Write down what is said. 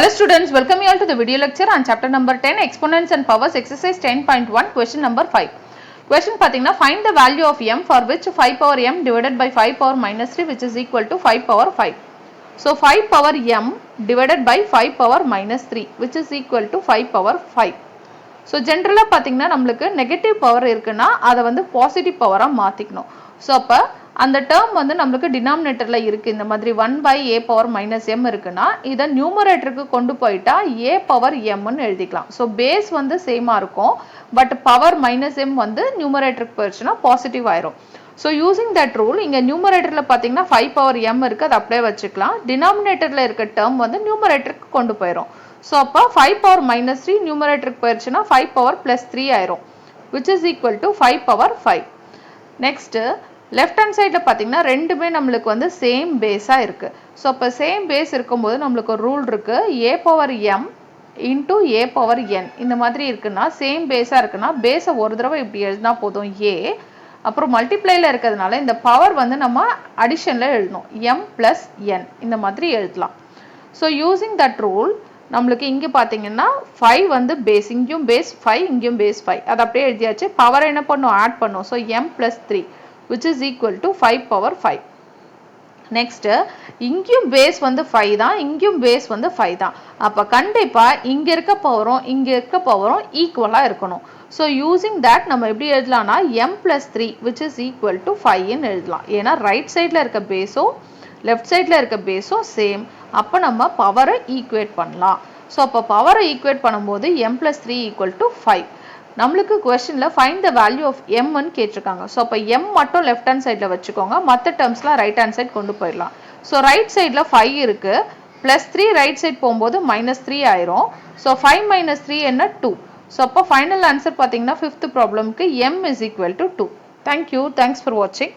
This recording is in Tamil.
Hello students, welcome you all to the video lecture on chapter number 10 exponents and powers exercise 10.1 question number 5. Question pathina find the value of m for which 5 power m divided by 5 power minus 3 which is equal to 5 power 5. So 5 power m divided by 5 power minus 3 which is equal to 5 power 5. So generally pathina namalukku negative power irukuna adha vandu positive power ah maathiknom. So appa அந்த term வந்து நமக்கு denominatorல இருக்கு இந்த மாதிரி 1 by a power minus m இருக்குனா இத numeratorக்கு கொண்டு போய்ட்டா a power m ன்னு எழுதிக்கலாம். So base வந்து சேமா இருக்கும் but power minus m வந்து numeratorக்கு போயிடுச்சுனா பாசிட்டிவ் ஆயிரும். So using that rule இங்க numeratorல பாத்தீங்கன்னா 5 power m இருக்கு அது அப்படியே வச்சுக்கலாம். denominatorல இருக்க term வந்து numeratorக்கு கொண்டு போயிரும். So அப்ப 5 power minus 3 numeratorக்கு போயிடுச்சுனா 5 power plus 3 ஆயிரும் which is equal to 5 power 5. Next left hand side பாத்தீங்கன்னா ரெண்டுமே நமக்கு வந்து சேம் பேஸா இருக்கு. சோ அப்ப சேம் பேஸ் இருக்கும்போது நமக்கு ஒரு ரூல் இருக்கு a power m into a power n இந்த மாதிரி இருக்குன்னா சேம் பேஸா இருக்குன்னா பேஸை ஒரு தடவை இப்படி எழுதினா போதும் a அப்புறம் மல்டிப்ளைல இருக்கிறதுனால இந்த பவர் வந்து நம்ம அடிஷன்ல எழுதணும் m plus n இந்த மாதிரி எழுதலாம். சோ யூசிங் தட் ரூல் நமக்கு இங்க பாத்தீங்கன்னா 5 வந்து பேஸ் இங்கேயும் பேஸ் 5 இங்கேயும் பேஸ் 5 அது அப்படியே எழுதியாச்சு பவர் என்ன பண்ணும் ஆட் பண்ணும். So m plus 3 which is equal to 5 power 5. Next இங்கேயும் பேஸ் வந்து 5 தான் இங்கேயும் பேஸ் வந்து 5 தான் அப்ப கண்டிப்பா இங்க இருக்க பவரும் இங்க இருக்க பவரும் ஈக்குவலா இருக்கணும். So using that நம்ம எப்படி எழுதலாம்னா m plus 3 which is equal to 5 ன்னு எழுதலாம். ஏன்னா ரைட் சைடுல இருக்க பேஸும் லெஃப்ட் சைடுல இருக்க பேஸும் சேம் அப்ப நம்ம பவரை ஈக்குவேட் பண்ணலாம். So அப்ப பவரை ஈக்குவேட் பண்ணும்போது m plus 3 equal to 5. நம்மளுக்கு क्वेश्चनல find the value of m ன்னு கேட்டிருக்காங்க. சோ அப்ப m மட்டும் லெஃப்ட் ஹேண்ட் சைடுல வச்சுக்கோங்க மத்த டெர்ம்ஸ்லாம் ரைட் ஹேண்ட் சைடு கொண்டு போயிடலாம். சோ ரைட் சைடுல 5 இருக்கு +3 ரைட் சைடு போயும்போது -3 ஆயிரும். சோ 5 - 3 என்ன 2. சோ அப்ப ஃபைனல் ஆன்சர் பாத்தீங்கன்னா 5th ப்ராப்ளம்க்கு m is equal to 2. Thank you. Thanks for watching.